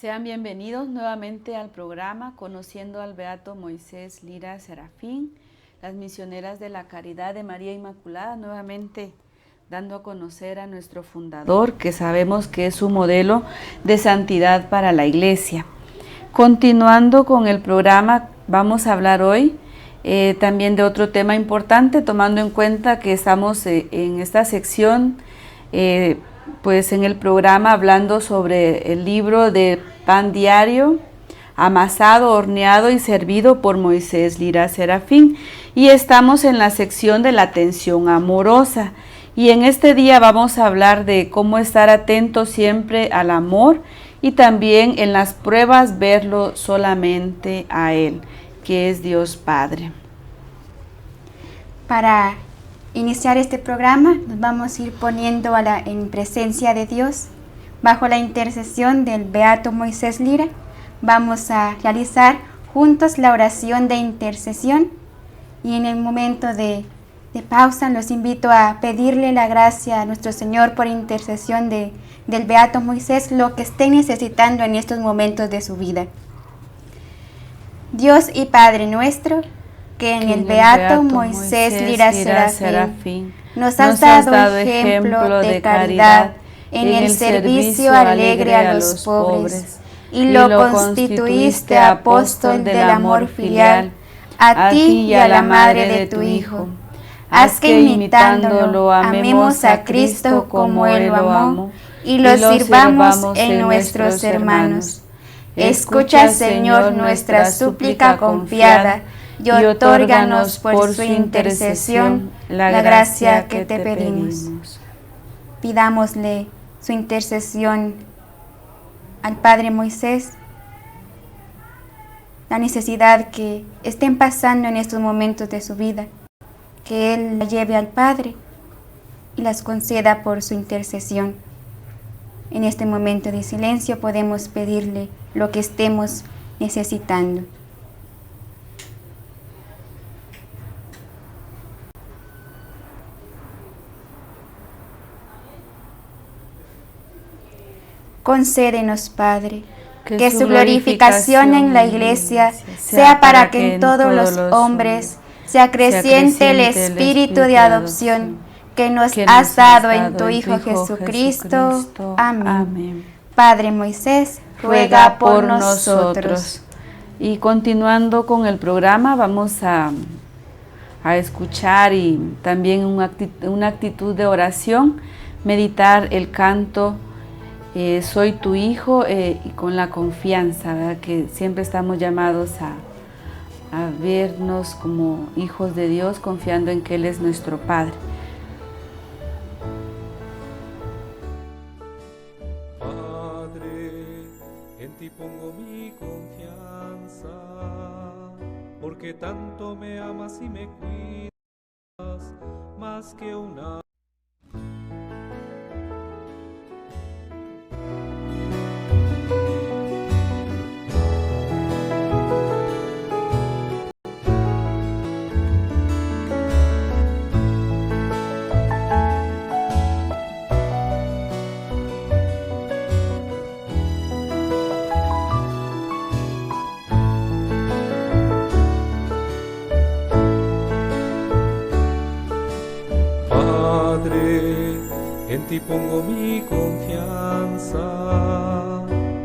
Sean bienvenidos nuevamente al programa Conociendo al Beato Moisés Lira Serafín, las misioneras de la Caridad de María Inmaculada, nuevamente dando a conocer a nuestro fundador, que sabemos que es un modelo de santidad para la Iglesia. Continuando con el programa, vamos a hablar hoy también de otro tema importante, tomando en cuenta que estamos en esta sección pues en el programa hablando sobre el libro de Pan Diario, amasado, horneado y servido por Moisés Lira Serafín, y estamos en la sección de la atención amorosa, y en este día vamos a hablar de cómo estar atentos siempre al amor y también en las pruebas verlo solamente a Él, que es Dios Padre. Para iniciar este programa nos vamos a ir poniendo en presencia de Dios, bajo la intercesión del Beato Moisés Lira. Vamos a realizar juntos la oración de intercesión, y en el momento de pausa los invito a pedirle la gracia a nuestro Señor por intercesión del Beato Moisés, lo que estén necesitando en estos momentos de su vida. Dios y Padre nuestro, que en el Beato Moisés Lira Serafín nos has dado ejemplo de caridad en el servicio alegre a los pobres, y lo constituiste apóstol del amor filial, a ti y a la madre de tu Hijo. Haz que imitándolo amemos a Cristo como Él lo amó, y lo sirvamos en nuestros hermanos. Escucha, Señor, nuestra súplica confiada, y otórganos por su intercesión la gracia que te pedimos. Pidámosle su intercesión al Padre Moisés, la necesidad que estén pasando en estos momentos de su vida, que Él la lleve al Padre y las conceda por su intercesión. En este momento de silencio podemos pedirle lo que estemos necesitando. Concédenos, Padre, que su glorificación en la Iglesia sea para que en todos los hombres se acreciente el espíritu de adopción que nos has dado en tu Hijo Jesucristo. Amén. Padre Moisés, ruega por nosotros. Y continuando con el programa, vamos a escuchar y también una actitud de oración, meditar el canto Soy tu Hijo, y con la confianza, ¿verdad?, que siempre estamos llamados a vernos como hijos de Dios, confiando en que Él es nuestro Padre. Padre, en ti pongo mi confianza, porque tanto me amas y me cuidas, más que una. En ti pongo mi confianza,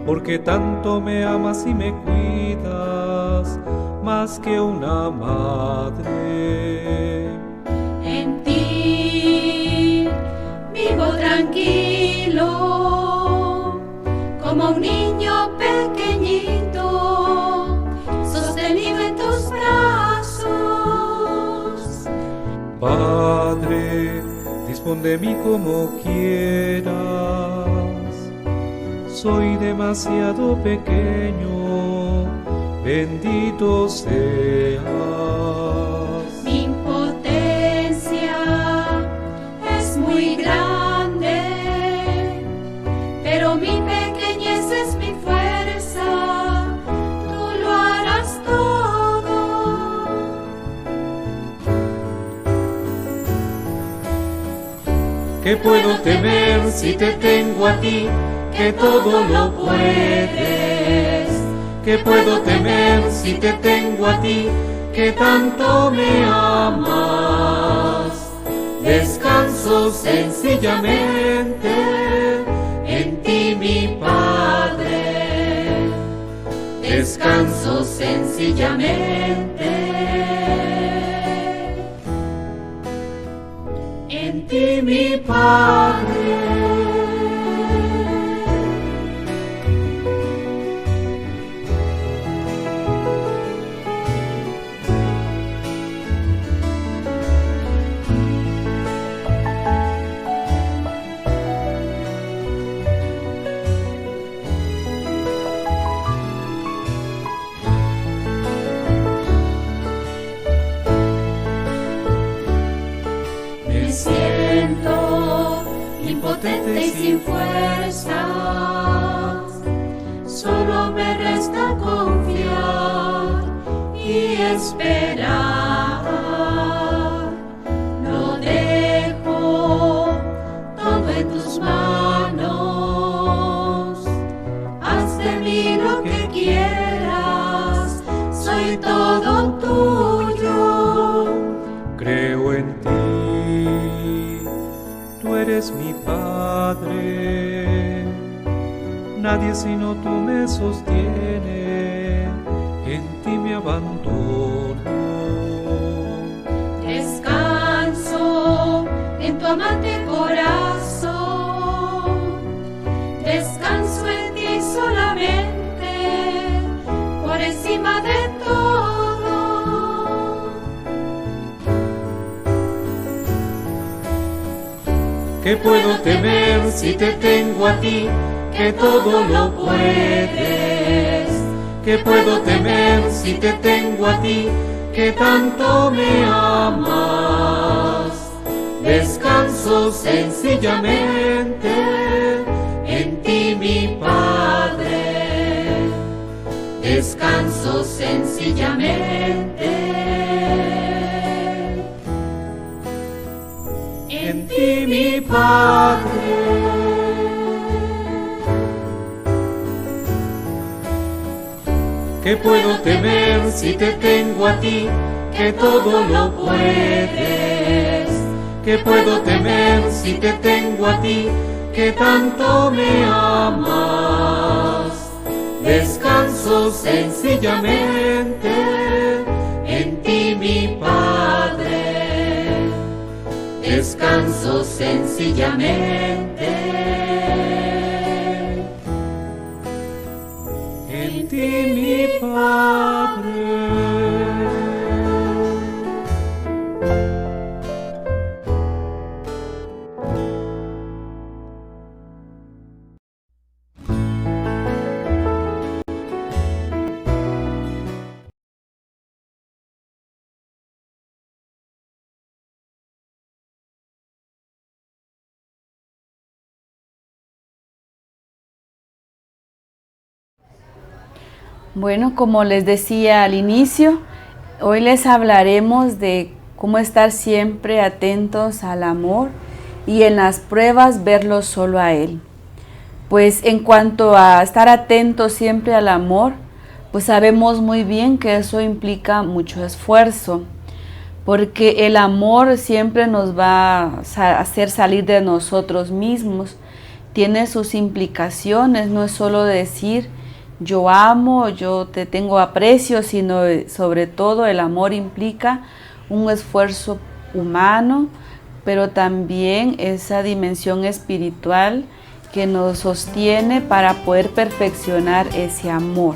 porque tanto me amas y me cuidas, más que una madre. En ti vivo tranquilo, como un niño pequeñito, sostenido en tus brazos. Padre, dispón de mí como quieras, soy demasiado pequeño, bendito seas. Mi impotencia es muy grande, pero mi pequeñez es mi fuerza, tú lo harás todo. ¿Qué puedo temer si te tengo a ti, que todo lo puedes? ¿Qué puedo temer si te tengo a ti, que tanto me amas? Descanso sencillamente en ti, mi Padre. Descanso sencillamente en ti, mi Padre. Impotente y sin fuerzas, solo me resta confiar y esperar. Lo dejo todo en tus manos, haz de mí lo que quieras, soy todo tuyo. Creo en ti, tú eres mi Padre, nadie sino tú me sostiene, en ti me abandono. Descanso en tu amante corazón, descanso en ti solamente, por encima de todo. ¿Qué puedo temer si te tengo a ti, que todo lo puedes? ¿Qué puedo temer si te tengo a ti, que tanto me amas? Descanso sencillamente en ti, mi Padre. Descanso sencillamente en ti, mi Padre. ¿Qué puedo temer si te tengo a ti, que todo lo puedes? ¿Qué puedo temer si te tengo a ti, que tanto me amas? Descanso sencillamente en ti, mi Padre. Descanso sencillamente en ti, mi Padre. Bueno, como les decía al inicio, hoy les hablaremos de cómo estar siempre atentos al amor y en las pruebas verlo solo a Él. Pues en cuanto a estar atentos siempre al amor, pues sabemos muy bien que eso implica mucho esfuerzo, porque el amor siempre nos va a hacer salir de nosotros mismos, tiene sus implicaciones, no es solo decir yo amo, yo te tengo aprecio, sino sobre todo el amor implica un esfuerzo humano, pero también esa dimensión espiritual que nos sostiene para poder perfeccionar ese amor.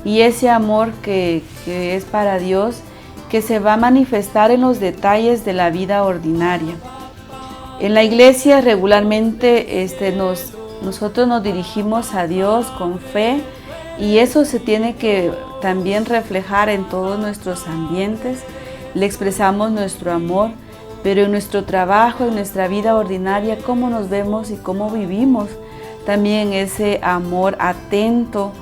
Y ese amor que es para Dios, que se va a manifestar en los detalles de la vida ordinaria. En la iglesia regularmente nosotros nos dirigimos a Dios con fe, y eso se tiene que también reflejar en todos nuestros ambientes. Le expresamos nuestro amor, pero en nuestro trabajo, en nuestra vida ordinaria, cómo nos vemos y cómo vivimos también ese amor atento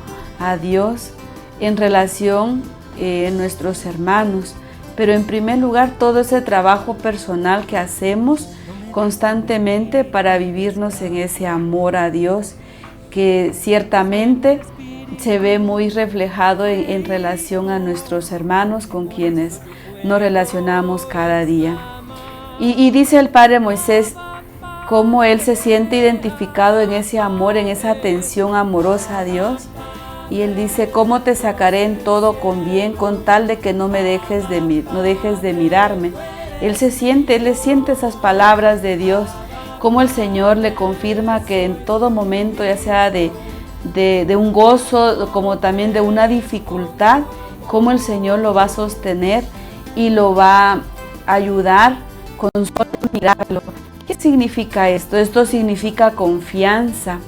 a Dios en relación a nuestros hermanos. Pero en primer lugar, todo ese trabajo personal que hacemos constantemente para vivirnos en ese amor a Dios, que ciertamente se ve muy reflejado en relación a nuestros hermanos con quienes nos relacionamos cada día. Y dice el Padre Moisés cómo él se siente identificado en ese amor, en esa atención amorosa a Dios. Y él dice, ¿cómo te sacaré en todo con bien, con tal de que no dejes de mirarme? Él le siente esas palabras de Dios, cómo el Señor le confirma que en todo momento, ya sea de un gozo, como también de una dificultad, cómo el Señor lo va a sostener y lo va a ayudar con solo mirarlo. ¿Qué significa esto? Esto significa confianza,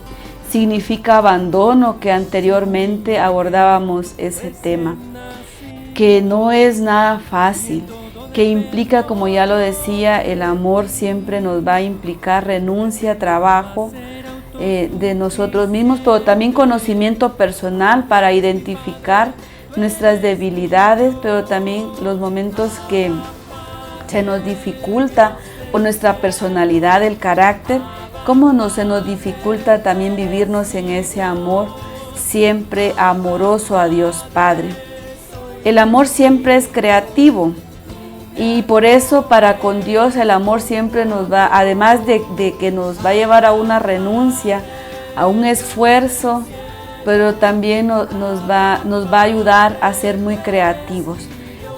significa abandono, que anteriormente abordábamos ese tema, que no es nada fácil, que implica, como ya lo decía, el amor siempre nos va a implicar renuncia, trabajo de nosotros mismos, pero también conocimiento personal para identificar nuestras debilidades, pero también los momentos que se nos dificulta, o nuestra personalidad, el carácter, cómo se nos dificulta también vivirnos en ese amor siempre amoroso a Dios Padre. El amor siempre es creativo y por eso para con Dios el amor siempre nos va, además de que nos va a llevar a una renuncia, a un esfuerzo, pero también nos va a ayudar a ser muy creativos.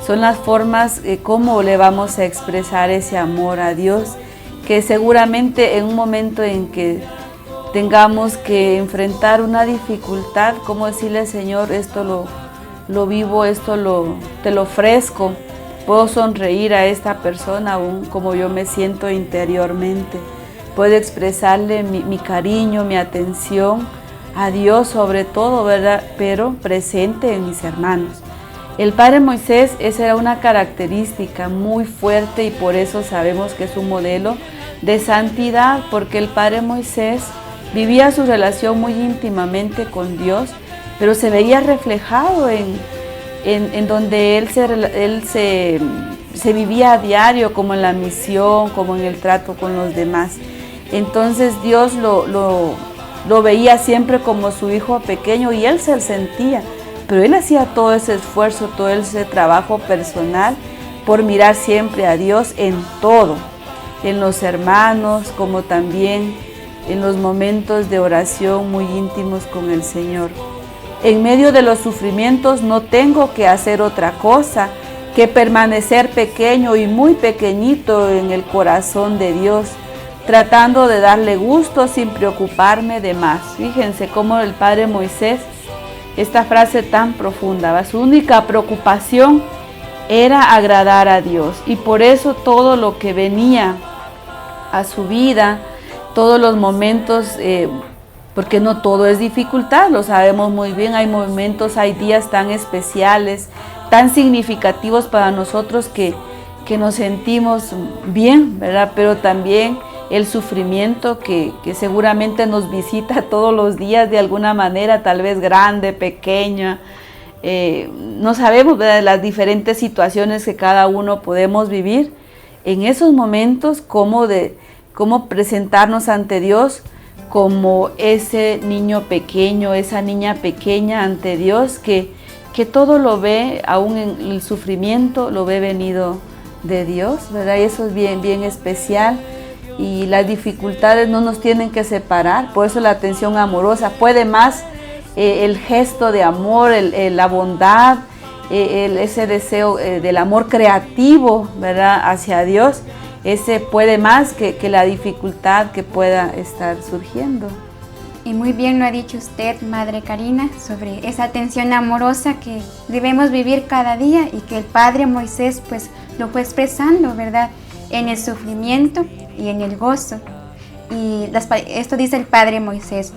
Son las formas cómo le vamos a expresar ese amor a Dios, que seguramente en un momento en que tengamos que enfrentar una dificultad, como decirle, Señor, esto lo vivo, esto te lo ofrezco, puedo sonreír a esta persona aún como yo me siento interiormente, puedo expresarle mi cariño, mi atención a Dios sobre todo, ¿verdad? Pero presente en mis hermanos. El Padre Moisés, esa era una característica muy fuerte y por eso sabemos que es un modelo de santidad, porque el Padre Moisés vivía su relación muy íntimamente con Dios, pero se veía reflejado en donde él se vivía a diario, como en la misión, como en el trato con los demás. Entonces Dios lo veía siempre como su hijo pequeño y él se sentía. Pero él hacía todo ese esfuerzo, todo ese trabajo personal por mirar siempre a Dios en todo, en los hermanos, como también en los momentos de oración muy íntimos con el Señor. En medio de los sufrimientos no tengo que hacer otra cosa que permanecer pequeño y muy pequeñito en el corazón de Dios, tratando de darle gusto sin preocuparme de más. Fíjense cómo el Padre Moisés, esta frase tan profunda, su única preocupación era agradar a Dios y por eso todo lo que venía a su vida, todos los momentos, porque no todo es dificultad, lo sabemos muy bien, hay momentos, hay días tan especiales, tan significativos para nosotros que nos sentimos bien, ¿verdad? Pero también el sufrimiento que seguramente nos visita todos los días de alguna manera, tal vez grande, pequeña. No sabemos, ¿verdad?, las diferentes situaciones que cada uno podemos vivir. En esos momentos, cómo presentarnos ante Dios como ese niño pequeño, esa niña pequeña ante Dios que todo lo ve, aún en el sufrimiento, lo ve venido de Dios, ¿verdad? Y eso es bien, bien especial. Y las dificultades no nos tienen que separar, por eso la atención amorosa puede más, el gesto de amor, la bondad, ese deseo del amor creativo, ¿verdad?, hacia Dios, ese puede más que la dificultad que pueda estar surgiendo. Y muy bien lo ha dicho usted, Madre Karina, sobre esa atención amorosa que debemos vivir cada día y que el Padre Moisés pues lo fue expresando, ¿verdad?, en el sufrimiento y en el gozo. Y esto dice el Padre Moisés: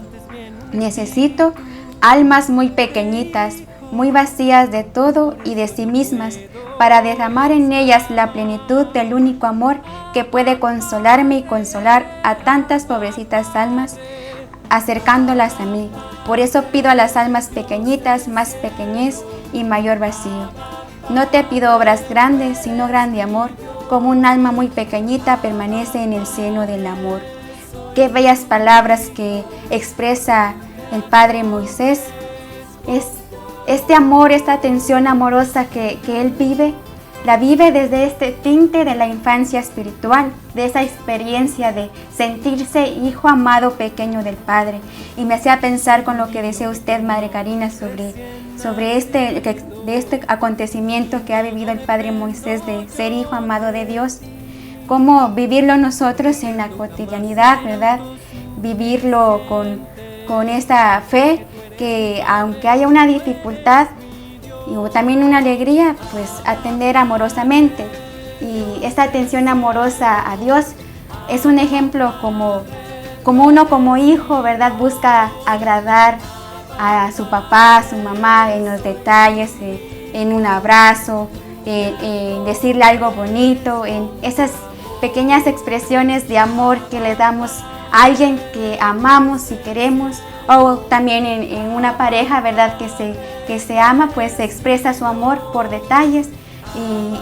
necesito almas muy pequeñitas, muy vacías de todo y de sí mismas, para derramar en ellas la plenitud del único amor que puede consolarme y consolar a tantas pobrecitas almas, acercándolas a mí. Por eso pido a las almas pequeñitas más pequeñez y mayor vacío. No te pido obras grandes, sino grande amor, como un alma muy pequeñita permanece en el seno del amor. Qué bellas palabras que expresa el Padre Moisés este amor, esta atención amorosa que Él vive, la vive desde este tinte de la infancia espiritual, de esa experiencia de sentirse hijo amado pequeño del Padre. Y me hacía pensar con lo que decía usted, Madre Karina, sobre este acontecimiento que ha vivido el Padre Moisés de ser hijo amado de Dios. Cómo vivirlo nosotros en la cotidianidad, ¿verdad? Vivirlo con esta fe que aunque haya una dificultad y también una alegría, pues atender amorosamente. Y esta atención amorosa a Dios es un ejemplo como uno como hijo, ¿verdad? Busca agradar a su papá, a su mamá en los detalles, en un abrazo, en decirle algo bonito, en esas pequeñas expresiones de amor que le damos a alguien que amamos y queremos, o también en una pareja, ¿verdad? Que se ama, pues se expresa su amor por detalles.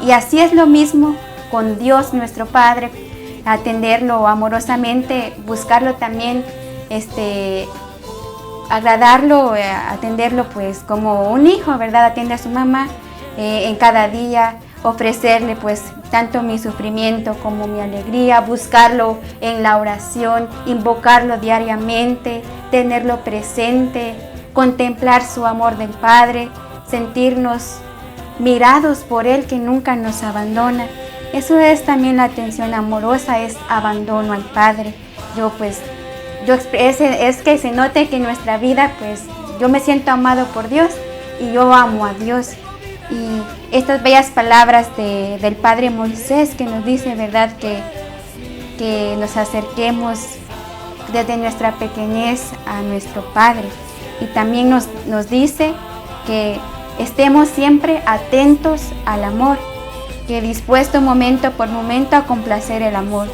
Y así es lo mismo con Dios, nuestro Padre, atenderlo amorosamente, buscarlo también, agradarlo, atenderlo pues como un hijo, ¿verdad? Atiende a su mamá en cada día, ofrecerle pues tanto mi sufrimiento como mi alegría, buscarlo en la oración, invocarlo diariamente, tenerlo presente, contemplar su amor del Padre, sentirnos mirados por Él que nunca nos abandona. Eso es también la atención amorosa, es abandono al Padre. Es que se note que en nuestra vida pues yo me siento amado por Dios y yo amo a Dios. Y estas bellas palabras del Padre Moisés que nos dice, ¿verdad? Que nos acerquemos desde nuestra pequeñez a nuestro Padre. Y también nos dice que estemos siempre atentos al amor, que dispuesto momento por momento a complacer el amor.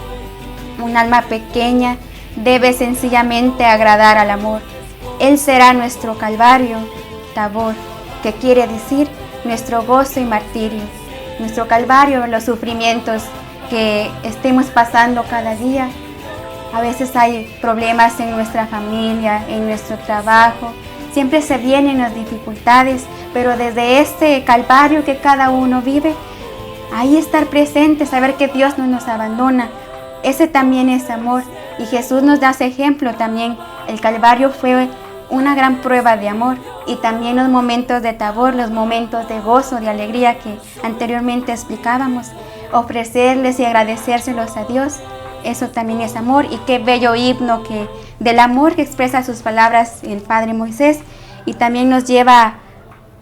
Un alma pequeña debe sencillamente agradar al amor. Él será nuestro Calvario, Tabor, que quiere decir nuestro gozo y martirio, nuestro Calvario, los sufrimientos que estemos pasando cada día. A veces hay problemas en nuestra familia, en nuestro trabajo, siempre se vienen las dificultades, pero desde este Calvario que cada uno vive, ahí estar presente, saber que Dios no nos abandona, ese también es amor. Y Jesús nos da ese ejemplo también. El Calvario fue una gran prueba de amor, y también los momentos de Tabor, los momentos de gozo, de alegría que anteriormente explicábamos, ofrecerles y agradecérselos a Dios, eso también es amor. Y qué bello himno del amor que expresa sus palabras el Padre Moisés, y también nos lleva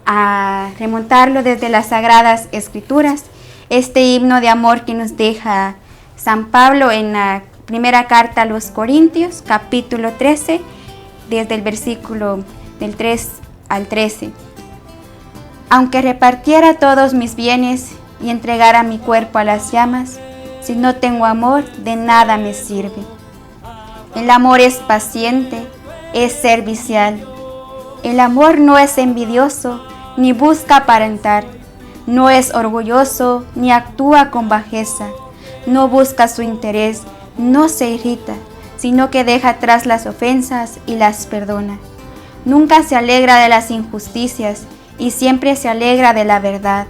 a remontarlo desde las Sagradas Escrituras, este himno de amor que nos deja San Pablo en la primera carta a los Corintios, capítulo 13, desde el versículo del 3 al 13. Aunque repartiera todos mis bienes y entregara mi cuerpo a las llamas, si no tengo amor, de nada me sirve. El amor es paciente, es servicial. El amor no es envidioso, ni busca aparentar. No es orgulloso, ni actúa con bajeza. No busca su interés, no se irrita, sino que deja atrás las ofensas y las perdona. Nunca se alegra de las injusticias y siempre se alegra de la verdad.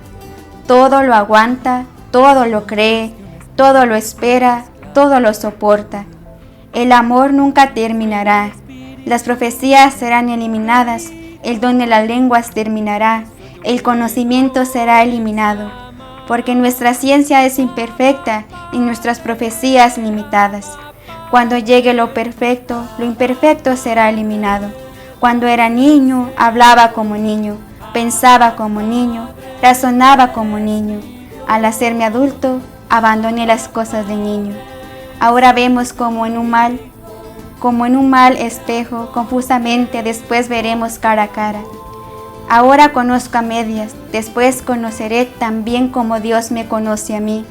Todo lo aguanta, todo lo cree, todo lo espera, todo lo soporta. El amor nunca terminará. Las profecías serán eliminadas, el don de las lenguas terminará, el conocimiento será eliminado, porque nuestra ciencia es imperfecta y nuestras profecías limitadas. Cuando llegue lo perfecto, lo imperfecto será eliminado. Cuando era niño, hablaba como niño, pensaba como niño, razonaba como niño. Al hacerme adulto, abandoné las cosas de niño. Ahora vemos como en un mal espejo, confusamente, después veremos cara a cara. Ahora conozco a medias, después conoceré también como Dios me conoce a mí.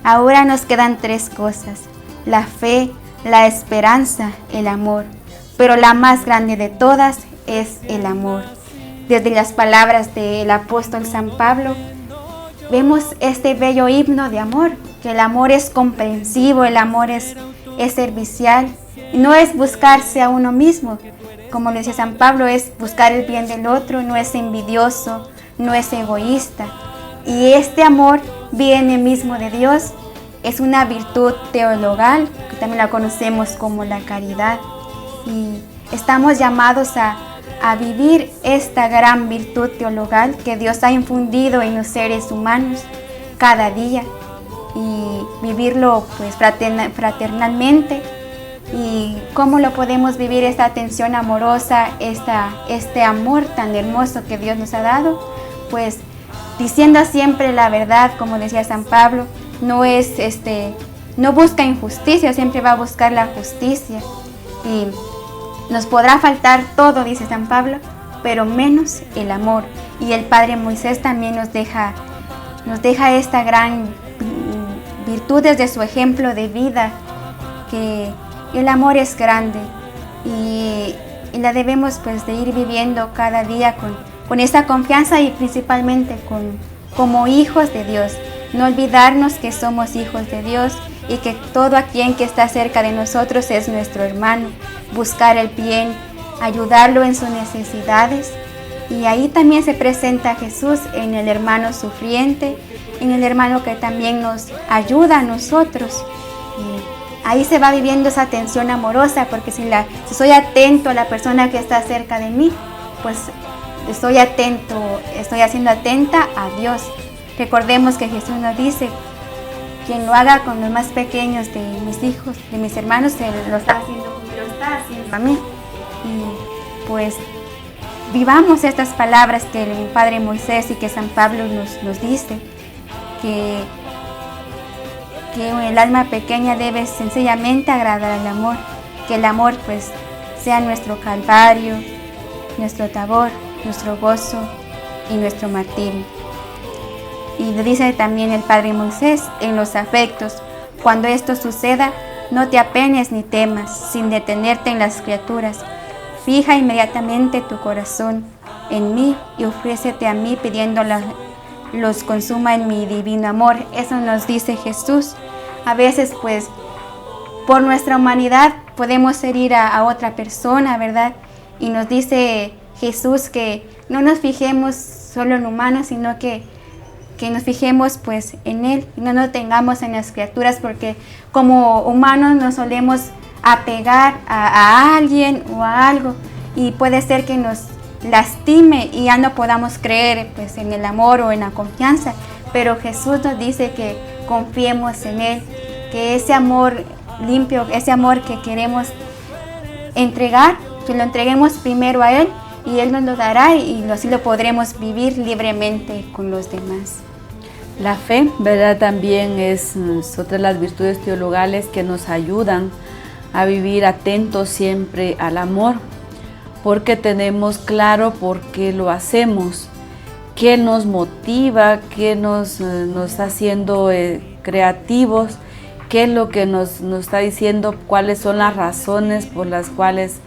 Ahora nos quedan 3 cosas: la fe, la esperanza, el amor. Pero la más grande de todas es el amor. Desde las palabras del apóstol San Pablo, vemos este bello himno de amor, que el amor es comprensivo, el amor es servicial. No es buscarse a uno mismo, como lo decía San Pablo, es buscar el bien del otro, no es envidioso, no es egoísta. Y este amor viene mismo de Dios, es una virtud teologal, que también la conocemos como la caridad. Y estamos llamados a vivir esta gran virtud teologal que Dios ha infundido en los seres humanos cada día y vivirlo pues fraternalmente. Y cómo lo podemos vivir, esta atención amorosa, este amor tan hermoso que Dios nos ha dado, pues diciendo siempre la verdad, como decía San Pablo, no busca injusticia, siempre va a buscar la justicia. Y nos podrá faltar todo, dice San Pablo, pero menos el amor. Y el Padre Moisés también nos deja esta gran virtud desde su ejemplo de vida, que el amor es grande y la debemos pues de ir viviendo cada día con esa confianza y principalmente como hijos de Dios. No olvidarnos que somos hijos de Dios y que todo aquel que está cerca de nosotros es nuestro hermano. Buscar el bien, ayudarlo en sus necesidades. Y ahí también se presenta Jesús en el hermano sufriente, en el hermano que también nos ayuda a nosotros. Y ahí se va viviendo esa atención amorosa, porque si soy atento a la persona que está cerca de mí, pues estoy haciendo atenta a Dios. Recordemos que Jesús nos dice, quien lo haga con los más pequeños de mis hijos, de mis hermanos, se lo está haciendo a mí. Y pues vivamos estas palabras que el Padre Moisés y que San Pablo nos dice, que el alma pequeña debe sencillamente agradar al amor, que el amor pues sea nuestro calvario, nuestro tabor, nuestro gozo y nuestro martirio. Y dice también el Padre Moisés, en los afectos, cuando esto suceda, no te apenes ni temas, sin detenerte en las criaturas. Fija inmediatamente tu corazón en mí y ofrécete a mí pidiéndola los consuma en mi divino amor. Eso nos dice Jesús. A veces pues por nuestra humanidad podemos herir a otra persona, ¿verdad? Y nos dice Jesús que no nos fijemos solo en humanos, sino que nos fijemos pues en Él y no nos tengamos en las criaturas, porque como humanos nos solemos apegar a alguien o a algo y puede ser que nos lastime y ya no podamos creer pues en el amor o en la confianza. Pero Jesús nos dice que confiemos en Él, que ese amor limpio, ese amor que queremos entregar, que lo entreguemos primero a Él y Él nos lo dará y así lo podremos vivir libremente con los demás. La fe, ¿verdad? También es otra de las virtudes teologales que nos ayudan a vivir atentos siempre al amor, porque tenemos claro por qué lo hacemos, qué nos motiva, qué nos está haciendo creativos, qué es lo que nos está diciendo, cuáles son las razones por las cuales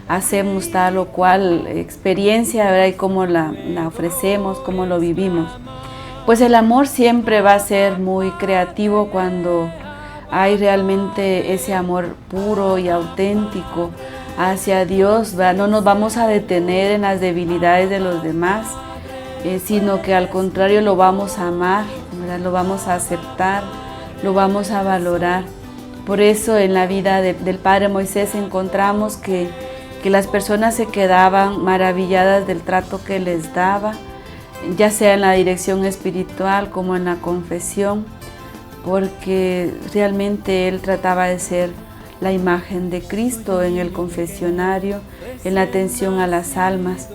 hacemos tal o cual experiencia, ¿verdad? Y cómo la ofrecemos, cómo lo vivimos. Pues el amor siempre va a ser muy creativo cuando hay realmente ese amor puro y auténtico hacia Dios, ¿verdad? No nos vamos a detener en las debilidades de los demás, sino que al contrario lo vamos a amar, ¿verdad? Lo vamos a aceptar, lo vamos a valorar. Por eso en la vida del Padre Moisés encontramos que las personas se quedaban maravilladas del trato que les daba, ya sea en la dirección espiritual como en la confesión, porque realmente él trataba de ser la imagen de Cristo en el confesionario, en la atención a las almas,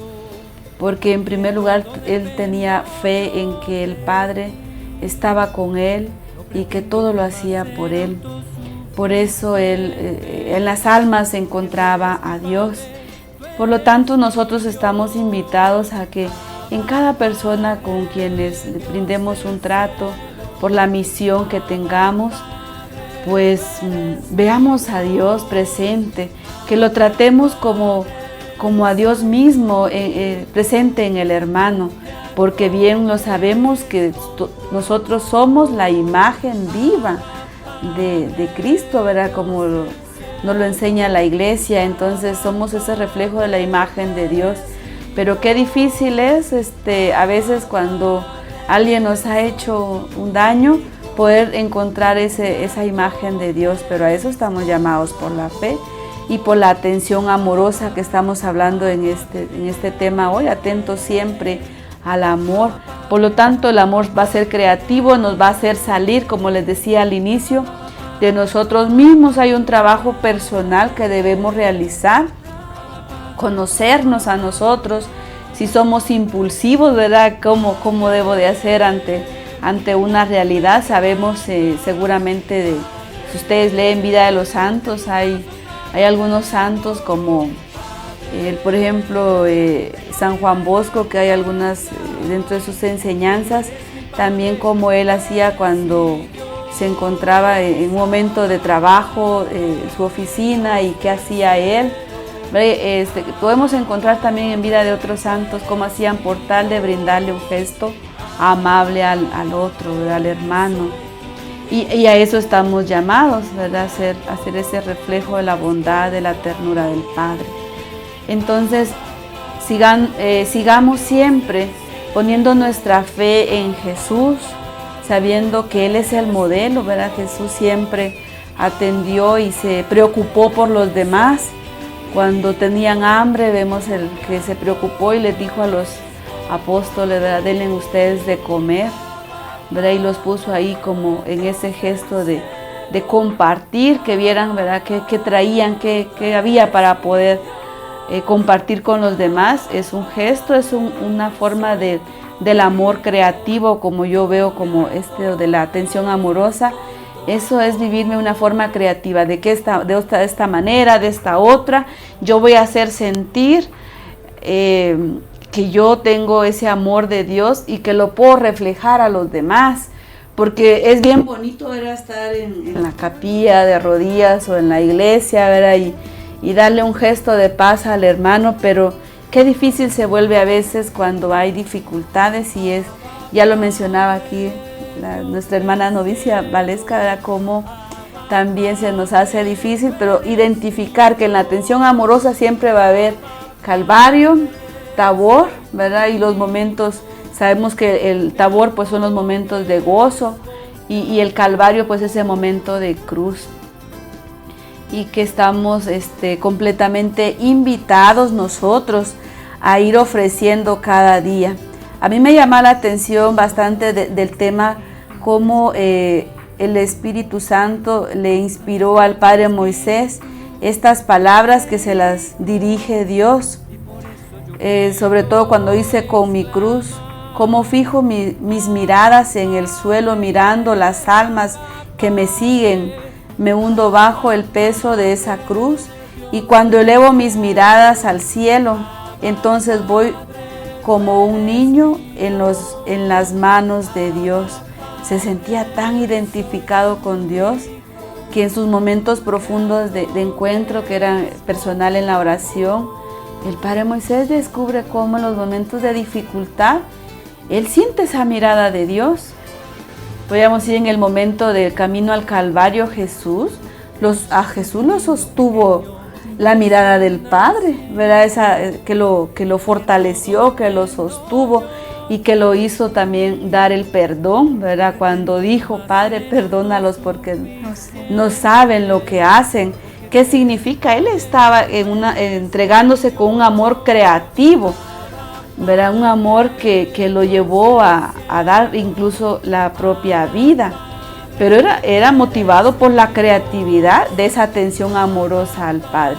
porque en primer lugar él tenía fe en que el Padre estaba con él y que todo lo hacía por él. Por eso él en las almas se encontraba a Dios. Por lo tanto, nosotros estamos invitados a que en cada persona con quienes brindemos un trato, por la misión que tengamos, pues veamos a Dios presente, que lo tratemos como a Dios mismo presente en el hermano, porque bien lo sabemos que nosotros somos la imagen viva de Cristo, ¿verdad? Como nos lo enseña la iglesia, entonces somos ese reflejo de la imagen de Dios. Pero qué difícil es a veces cuando alguien nos ha hecho un daño, poder encontrar esa imagen de Dios, pero a eso estamos llamados por la fe y por la atención amorosa que estamos hablando en este tema hoy, atentos siempre al amor. Por lo tanto, el amor va a ser creativo, nos va a hacer salir, como les decía al inicio, de nosotros mismos. Hay un trabajo personal que debemos realizar, conocernos a nosotros, si somos impulsivos, ¿verdad? ¿Cómo debo de hacer ante una realidad? Sabemos seguramente, si ustedes leen Vida de los Santos, hay algunos santos como, por ejemplo, San Juan Bosco, que hay algunas dentro de sus enseñanzas, también como él hacía cuando se encontraba en un momento de trabajo en su oficina y qué hacía él. Podemos encontrar también en vida de otros santos cómo hacían por tal de brindarle un gesto amable al otro, ¿verdad? Al hermano. Y a eso estamos llamados, ¿verdad? Hacer ese reflejo de la bondad, de la ternura del Padre. Entonces, sigamos siempre poniendo nuestra fe en Jesús, sabiendo que Él es el modelo, ¿verdad? Jesús siempre atendió y se preocupó por los demás. Cuando tenían hambre, vemos el que se preocupó y les dijo a los apóstoles, ¿verdad? Denle ustedes de comer, ¿verdad? Y los puso ahí como en ese gesto de compartir, que vieran, ¿verdad? qué traían, qué había para poder compartir con los demás. Es un gesto, es una forma del amor creativo, como yo veo, como de la atención amorosa. Eso es vivirme una forma creativa, de esta manera, de esta otra. Yo voy a hacer sentir que yo tengo ese amor de Dios y que lo puedo reflejar a los demás. Porque es bien bonito, ¿verdad? Estar en la capilla de rodillas o en la iglesia, ¿verdad? Y darle un gesto de paz al hermano, pero qué difícil se vuelve a veces cuando hay dificultades, y ya lo mencionaba aquí nuestra hermana novicia Valesca, ¿verdad? Cómo también se nos hace difícil, pero identificar que en la atención amorosa siempre va a haber Calvario, Tabor, ¿verdad? Y los momentos, sabemos que el Tabor pues son los momentos de gozo y el Calvario pues ese momento de cruz. Y que estamos completamente invitados nosotros a ir ofreciendo cada día. A mí me llama la atención bastante del tema cómo el Espíritu Santo le inspiró al Padre Moisés estas palabras que se las dirige Dios, sobre todo cuando dice con mi cruz, cómo fijo mis miradas en el suelo mirando las almas que me siguen, me hundo bajo el peso de esa cruz, y cuando elevo mis miradas al cielo, entonces voy como un niño en las manos de Dios. Se sentía tan identificado con Dios que en sus momentos profundos de encuentro, que era personal en la oración, el Padre Moisés descubre cómo en los momentos de dificultad él siente esa mirada de Dios. Podríamos ir en el momento del camino al Calvario, a Jesús lo sostuvo la mirada del Padre, ¿verdad? Que lo fortaleció, que lo sostuvo y que lo hizo también dar el perdón, ¿verdad? Cuando dijo, Padre, perdónalos porque no saben lo que hacen. ¿Qué significa? Él estaba entregándose con un amor creativo, ¿verdad? Un amor que lo llevó a dar incluso la propia vida. Pero era motivado por la creatividad de esa atención amorosa al Padre.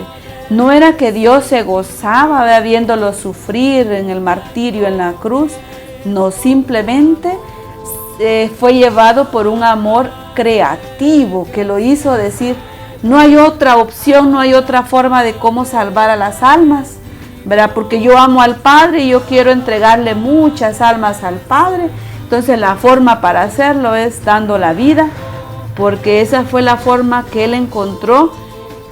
No era que Dios se gozaba viéndolo sufrir en el martirio, en la cruz. No, simplemente fue llevado por un amor creativo que lo hizo decir, no hay otra opción, no hay otra forma de cómo salvar a las almas, ¿verdad? Porque yo amo al Padre y yo quiero entregarle muchas almas al Padre. Entonces la forma para hacerlo es dando la vida, porque esa fue la forma que Él encontró,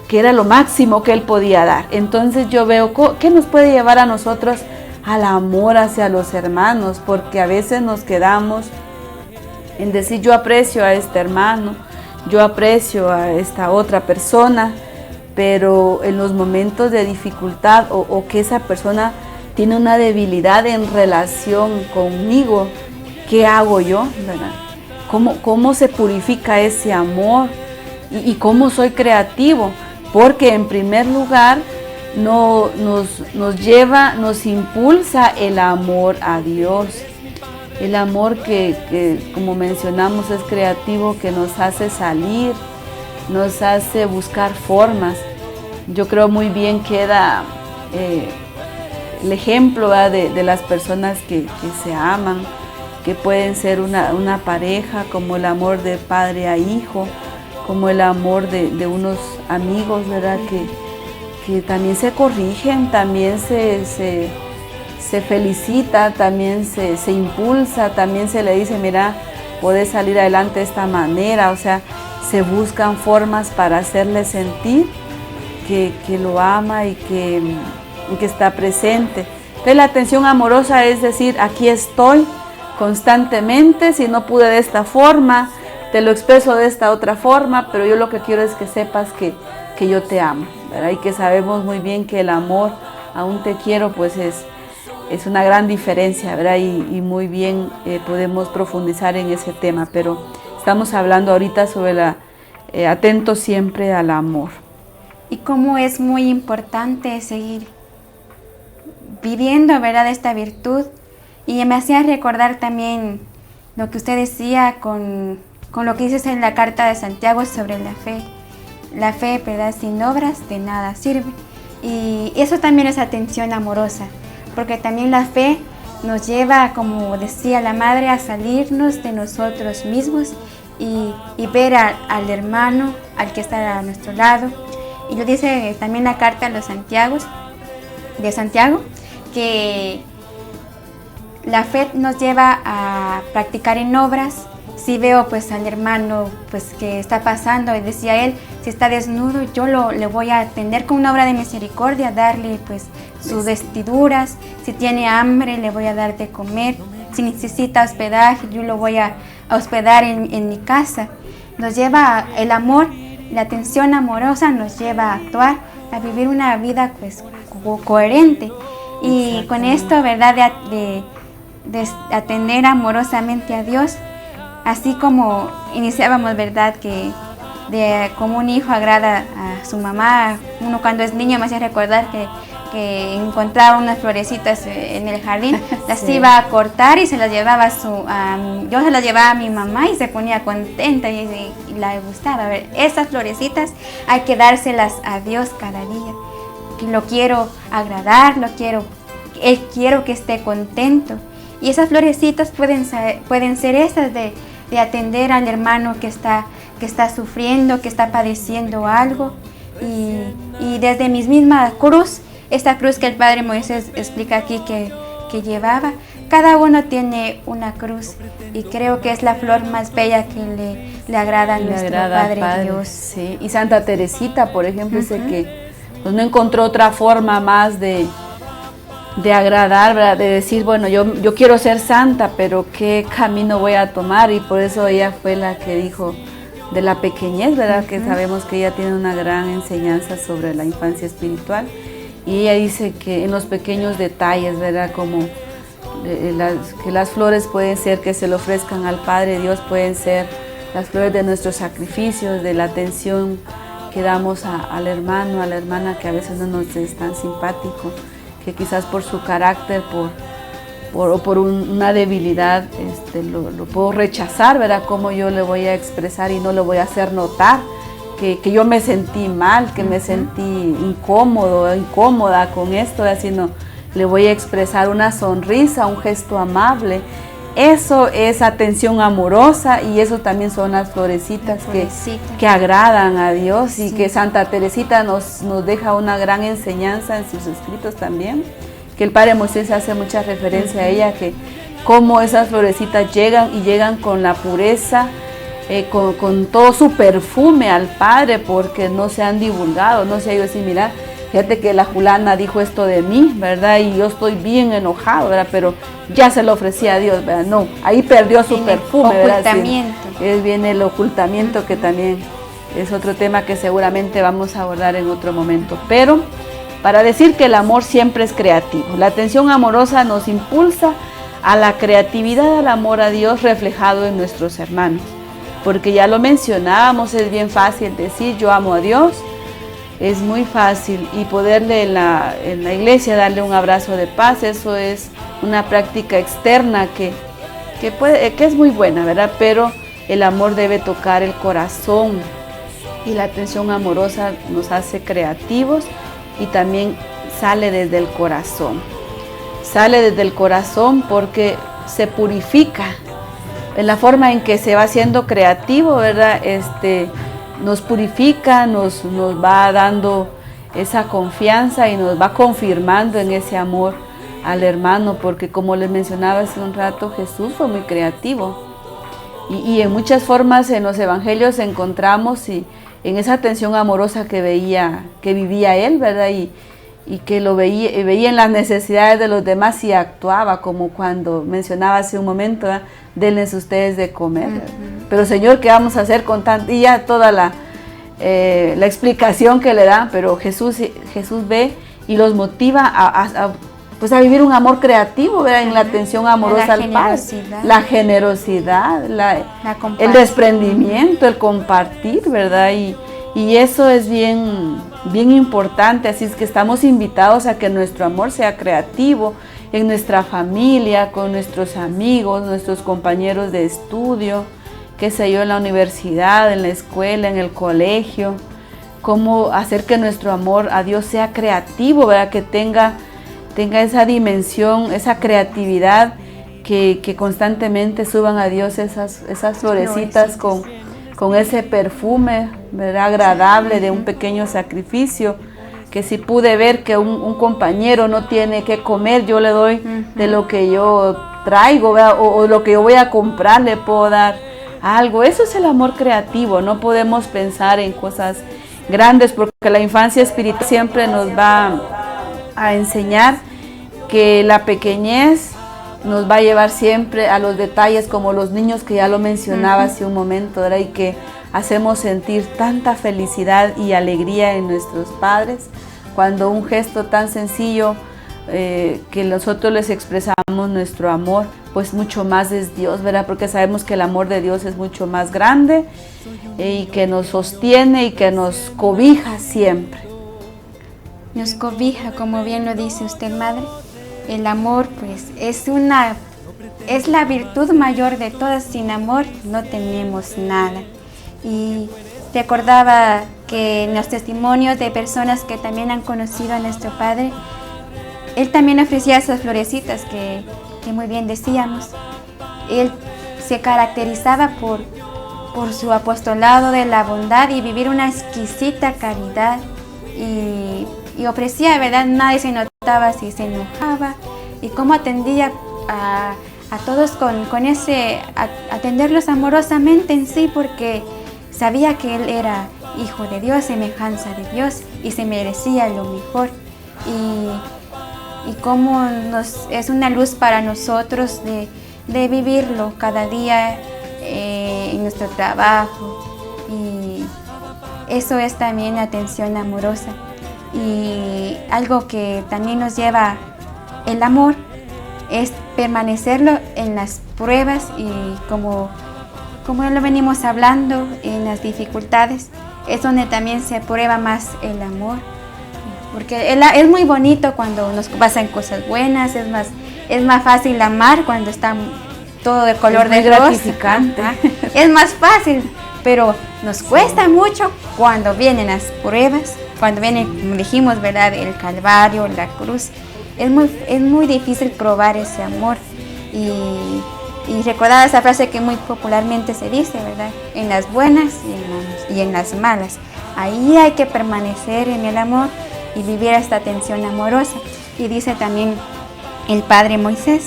que era lo máximo que Él podía dar. Entonces yo veo, ¿qué nos puede llevar a nosotros al amor hacia los hermanos? Porque a veces nos quedamos en decir, yo aprecio a este hermano, yo aprecio a esta otra persona, pero en los momentos de dificultad o que esa persona tiene una debilidad en relación conmigo, ¿qué hago yo? ¿Verdad? ¿Cómo se purifica ese amor? ¿Y cómo soy creativo? Porque en primer lugar nos impulsa el amor a Dios. El amor que como mencionamos es creativo, que nos hace salir, nos hace buscar formas. Yo creo muy bien queda el ejemplo, ¿verdad?, de las personas que se aman, que pueden ser una pareja, como el amor de padre a hijo, como el amor de unos amigos, ¿verdad?, que también se corrigen, también se felicita, también se impulsa, también se le dice, mira, puedes salir adelante de esta manera. O sea, se buscan formas para hacerle sentir que lo ama y que está presente. Entonces la atención amorosa es decir, aquí estoy constantemente, si no pude de esta forma, te lo expreso de esta otra forma, pero yo lo que quiero es que sepas que yo te amo, ¿verdad? Y que sabemos muy bien que el amor, aún te quiero, pues es una gran diferencia, ¿verdad? Y muy bien podemos profundizar en ese tema, pero estamos hablando ahorita sobre atento siempre al amor. Y cómo es muy importante seguir viviendo, ¿verdad?, esta virtud. Y me hacía recordar también lo que usted decía con lo que dices en la carta de Santiago sobre la fe. La fe, ¿verdad?, sin obras de nada sirve. Y eso también es atención amorosa, porque también la fe nos lleva, como decía la madre, a salirnos de nosotros mismos y ver al hermano, al que está a nuestro lado. Y lo dice también la carta de Santiago, que la fe nos lleva a practicar en obras. Si veo pues al hermano pues que está pasando, y decía él, si está desnudo, yo le voy a atender con una obra de misericordia, darle pues sus vestiduras. Si tiene hambre, le voy a dar de comer. Si necesita hospedaje, yo lo voy a hospedar en mi casa. Nos lleva el amor, la atención amorosa nos lleva a actuar, a vivir una vida pues coherente. Y con esto, ¿verdad?, de atender amorosamente a Dios, así como iniciábamos, ¿verdad?, que como un hijo agrada a su mamá. Uno cuando es niño me hacía recordar que encontraba unas florecitas en el jardín, las sí iba a cortar y se las llevaba yo se las llevaba a mi mamá y se ponía contenta y le gustaba. A ver, esas florecitas hay que dárselas a Dios cada día. Lo quiero agradar, quiero que esté contento. Y esas florecitas pueden ser esas de atender al hermano que está sufriendo, que está padeciendo algo. Y desde mi misma cruz, esta cruz que el Padre Moisés explica aquí que llevaba, cada uno tiene una cruz. Y creo que es la flor más bella que le agrada a nuestro Padre Dios. Sí. Y Santa Teresita, por ejemplo, dice que pues no encontró otra forma más de agradar, ¿verdad?, de decir, bueno, yo quiero ser santa, pero ¿qué camino voy a tomar? Y por eso ella fue la que dijo de la pequeñez, ¿verdad?, que sabemos que ella tiene una gran enseñanza sobre la infancia espiritual. Y ella dice que en los pequeños detalles, ¿verdad?, como que las flores pueden ser que se le ofrezcan al Padre Dios, pueden ser las flores de nuestros sacrificios, de la atención que damos al hermano, a la hermana que a veces no nos es tan simpático, que quizás por su carácter, por una debilidad, lo puedo rechazar, ¿verdad?, cómo yo le voy a expresar y no le voy a hacer notar que yo me sentí mal, que me sentí incómoda con esto, sino le voy a expresar una sonrisa, un gesto amable. Eso es atención amorosa, y eso también son las florecitas que agradan a Dios. Sí. Y que Santa Teresita nos deja una gran enseñanza en sus escritos también, que el Padre Moisés hace mucha referencia a ella, que cómo esas florecitas llegan con la pureza, con todo su perfume al Padre, porque no se han divulgado, no se ha ido así, mira, fíjate que la fulana dijo esto de mí, ¿verdad? Y yo estoy bien enojado, ¿verdad? Pero ya se lo ofrecía a Dios, ¿verdad? No, ahí perdió su perfume, ¿verdad? Ocultamiento. Sí, viene el ocultamiento que también es otro tema que seguramente vamos a abordar en otro momento. Pero para decir que el amor siempre es creativo, la atención amorosa nos impulsa a la creatividad, al amor a Dios reflejado en nuestros hermanos. Porque ya lo mencionábamos, es bien fácil decir yo amo a Dios, es muy fácil, y poderle en la iglesia darle un abrazo de paz, eso es una práctica externa que es muy buena, ¿verdad? Pero el amor debe tocar el corazón, y la atención amorosa nos hace creativos y también sale desde el corazón. Sale desde el corazón porque se purifica. En la forma en que se va haciendo creativo, ¿verdad? Nos purifica, nos va dando esa confianza y nos va confirmando en ese amor al hermano, porque como les mencionaba hace un rato, Jesús fue muy creativo. Y en muchas formas en los evangelios encontramos en esa atención amorosa que vivía él, ¿verdad? Y que lo veía en las necesidades de los demás y actuaba, como cuando mencionaba hace un momento, ¿verdad? Denles ustedes de comer. Pero Señor, ¿qué vamos a hacer con tanto? Y ya toda la explicación que le dan, pero Jesús ve y los motiva a vivir un amor creativo, ¿verdad? En la atención amorosa al Padre, la generosidad, el desprendimiento, el compartir, ¿verdad? Y eso es bien importante, así es que estamos invitados a que nuestro amor sea creativo en nuestra familia, con nuestros amigos, nuestros compañeros de estudio, qué sé yo, en la universidad, en la escuela, en el colegio, cómo hacer que nuestro amor a Dios sea creativo, ¿verdad? Que tenga esa dimensión, esa creatividad, que constantemente suban a Dios esas florecitas con ese perfume, ¿verdad? Agradable de un pequeño sacrificio, que si pude ver que un compañero no tiene que comer, yo le doy de lo que yo traigo, ¿verdad? O lo que yo voy a comprar, le puedo dar algo. Eso es el amor creativo. No podemos pensar en cosas grandes, porque la infancia espiritual siempre nos va a enseñar que la pequeñez nos va a llevar siempre a los detalles, como los niños, que ya lo mencionaba hace un momento, ¿verdad? Y que hacemos sentir tanta felicidad y alegría en nuestros padres cuando un gesto tan sencillo, que nosotros les expresamos nuestro amor, pues mucho más es Dios, ¿verdad? Porque sabemos que el amor de Dios es mucho más grande, y que nos sostiene y que nos cobija siempre. Nos cobija, como bien lo dice usted, Madre. El amor, pues, es la virtud mayor de todas. Sin amor no tenemos nada. Y recordaba que en los testimonios de personas que también han conocido a nuestro Padre, él también ofrecía esas florecitas que muy bien decíamos. Él se caracterizaba por su apostolado de la bondad y vivir una exquisita caridad, y ofrecía, ¿verdad? Nadie se notaba si se enojaba, y cómo atendía a todos con ese, atenderlos amorosamente en sí, porque sabía que él era hijo de Dios, semejanza de Dios, y se merecía lo mejor. Y cómo es una luz para nosotros de vivirlo cada día en nuestro trabajo, y eso es también atención amorosa. Y algo que también nos lleva el amor es permanecerlo en las pruebas, y como lo venimos hablando, en las dificultades es donde también se prueba más el amor, porque es muy bonito cuando nos pasan cosas buenas, es más fácil amar cuando está todo de color de rosa, gratificante. Es más fácil, pero nos cuesta mucho cuando vienen las pruebas, cuando viene, como dijimos, ¿verdad? El Calvario, la cruz. Es muy difícil probar ese amor. Y recordar esa frase que muy popularmente se dice, ¿verdad? En las buenas y en las malas. Ahí hay que permanecer en el amor y vivir esta atención amorosa. Y dice también el Padre Moisés: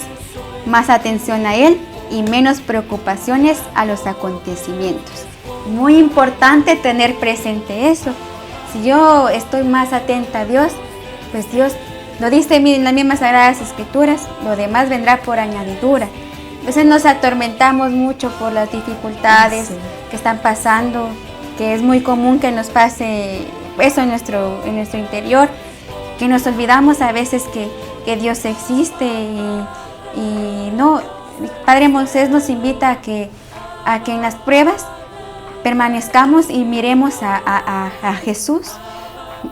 más atención a Él y menos preocupaciones a los acontecimientos. Muy importante tener presente eso. Si yo estoy más atenta a Dios, pues Dios lo dice en las mismas Sagradas Escrituras, lo demás vendrá por añadidura. A veces nos atormentamos mucho por las dificultades que están pasando que es muy común que nos pase eso en nuestro interior, que nos olvidamos a veces que Dios existe y no. Padre Moisés nos invita a que en las pruebas permanezcamos y miremos a Jesús.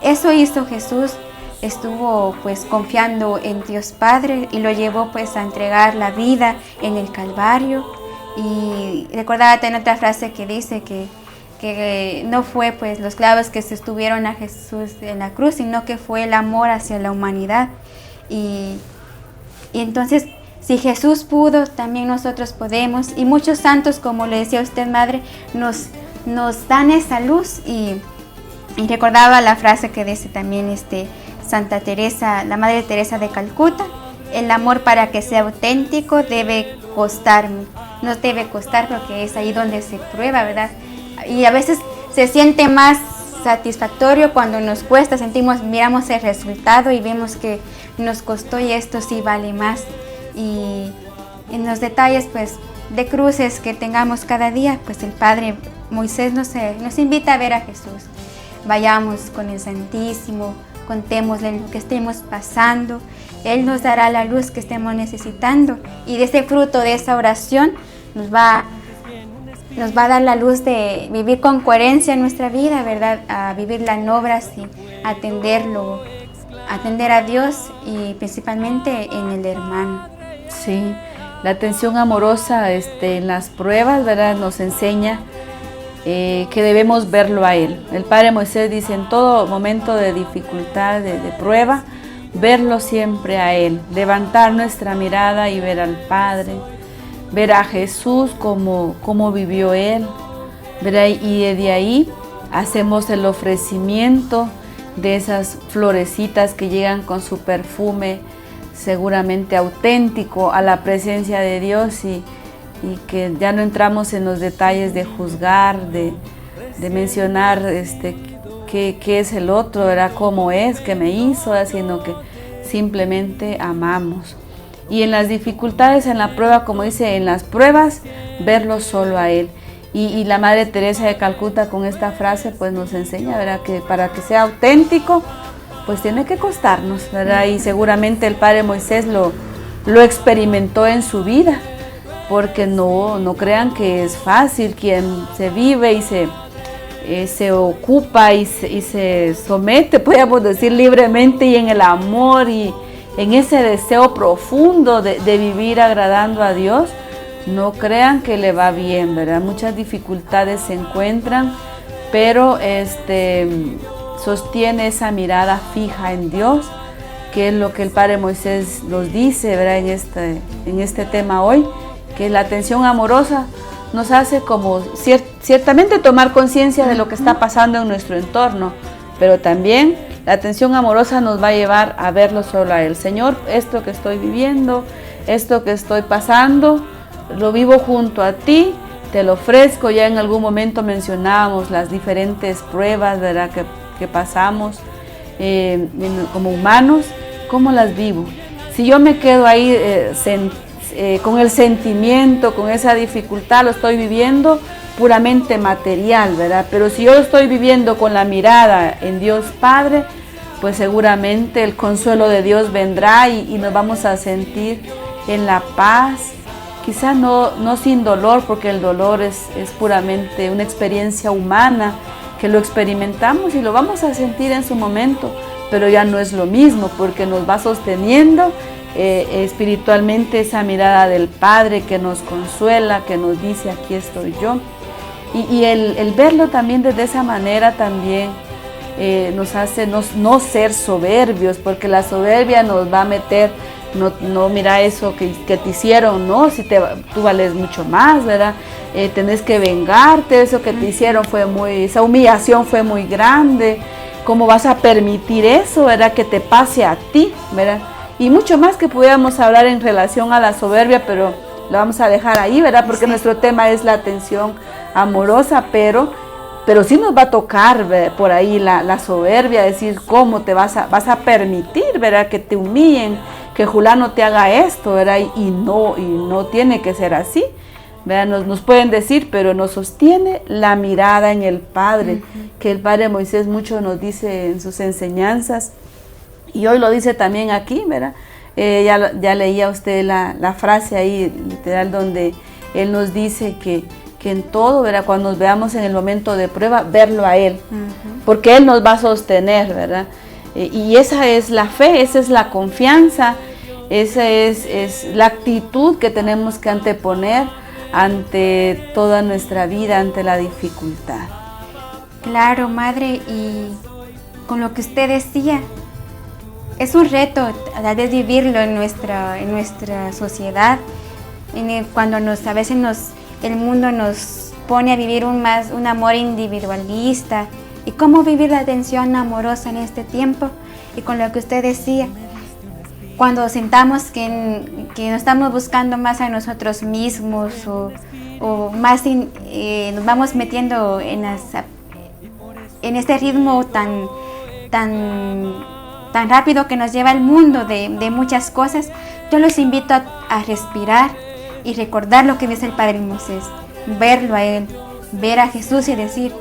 Eso hizo Jesús, estuvo pues confiando en Dios Padre y lo llevó pues a entregar la vida en el Calvario. Y recordaba tener otra frase que dice que no fue pues los clavos que se estuvieron a Jesús en la cruz, sino que fue el amor hacia la humanidad. Y entonces, si Jesús pudo, también nosotros podemos. Y muchos santos, como le decía usted, Madre, nos dan esa luz. Y recordaba la frase que dice también Santa Teresa, la Madre Teresa de Calcuta: el amor, para que sea auténtico, debe costarme. No debe costar, porque es ahí donde se prueba, ¿verdad? Y a veces se siente más satisfactorio cuando nos cuesta, miramos el resultado y vemos que nos costó y esto sí vale más. Y en los detalles pues de cruces que tengamos cada día, pues el Padre Moisés nos invita a ver a Jesús. Vayamos con el Santísimo, contémosle lo que estemos pasando. Él nos dará la luz que estemos necesitando, y de ese fruto de esa oración nos va a dar la luz de vivir con coherencia en nuestra vida, ¿verdad? A vivirla en obras y atender a Dios, y principalmente en el hermano. Sí, la atención amorosa en las pruebas, ¿verdad? Nos enseña que debemos verlo a Él. El Padre Moisés dice: en todo momento de dificultad, de prueba, verlo siempre a Él, levantar nuestra mirada y ver al Padre, ver a Jesús como vivió Él, ¿verdad? Y de ahí hacemos el ofrecimiento de esas florecitas que llegan con su perfume seguramente auténtico a la presencia de Dios, y que ya no entramos en los detalles de juzgar, de mencionar qué es el otro, ¿verdad? Cómo es, qué me hizo, sino que simplemente amamos. Y en las dificultades, en la prueba, como dice, en las pruebas, verlo solo a Él. Y la Madre Teresa de Calcuta con esta frase pues nos enseña, ¿verdad?, que para que sea auténtico pues tiene que costarnos, ¿verdad? Y seguramente el Padre Moisés lo experimentó en su vida, porque no crean que es fácil. Quien se vive y se ocupa y se somete, podríamos decir, libremente y en el amor y en ese deseo profundo de vivir agradando a Dios, no crean que le va bien, ¿verdad? Muchas dificultades se encuentran, pero sostiene esa mirada fija en Dios, que es lo que el Padre Moisés nos dice, ¿verdad? En este tema hoy, que la atención amorosa nos hace como ciertamente tomar conciencia de lo que está pasando en nuestro entorno, pero también la atención amorosa nos va a llevar a verlo solo a Él. Señor, esto que estoy viviendo, esto que estoy pasando, lo vivo junto a ti, te lo ofrezco. Ya en algún momento mencionábamos las diferentes pruebas, ¿verdad?, que pasamos como humanos. ¿Cómo las vivo? Si yo me quedo ahí con el sentimiento, con esa dificultad, lo estoy viviendo puramente material, ¿verdad? Pero si yo lo estoy viviendo con la mirada en Dios Padre, pues seguramente el consuelo de Dios vendrá y nos vamos a sentir en la paz. Quizás no sin dolor, porque el dolor es puramente una experiencia humana que lo experimentamos y lo vamos a sentir en su momento, pero ya no es lo mismo, porque nos va sosteniendo espiritualmente esa mirada del Padre que nos consuela, que nos dice: aquí estoy yo. Y el verlo también desde esa manera también nos hace no ser soberbios, porque la soberbia nos va a meter, no mira eso que te hicieron, no, si tú vales mucho más, ¿verdad? Tenés que vengarte, eso que te hicieron esa humillación fue muy grande, ¿cómo vas a permitir eso, verdad, que te pase a ti, verdad? Y mucho más que pudiéramos hablar en relación a la soberbia, pero lo vamos a dejar ahí, ¿verdad? Porque nuestro tema es la atención amorosa, pero sí nos va a tocar, ¿verdad?, por ahí la soberbia, decir cómo te vas a permitir, ¿verdad?, que te humillen, que Julano te haga esto, ¿verdad? Y no tiene que ser así. ¿verdad? Nos pueden decir, pero nos sostiene la mirada en el Padre, que el Padre Moisés mucho nos dice en sus enseñanzas, y hoy lo dice también aquí, ¿verdad? Ya leía usted la frase ahí, literal, donde Él nos dice que en todo, ¿verdad? Cuando nos veamos en el momento de prueba, verlo a Él, porque Él nos va a sostener, ¿verdad? Y esa es la fe, esa es la confianza, esa es la actitud que tenemos que anteponer ante toda nuestra vida, ante la dificultad. Claro, Madre, y con lo que usted decía, es un reto a vez vivirlo en nuestra sociedad, cuando a veces el mundo nos pone a vivir un amor individualista, y cómo vivir la atención amorosa en este tiempo. Y con lo que usted decía, cuando sentamos que no estamos buscando más a nosotros mismos o más nos vamos metiendo en este ritmo tan rápido que nos lleva el mundo de muchas cosas, yo los invito a respirar y recordar lo que dice el Padre Moisés, verlo a Él, ver a Jesús y decir,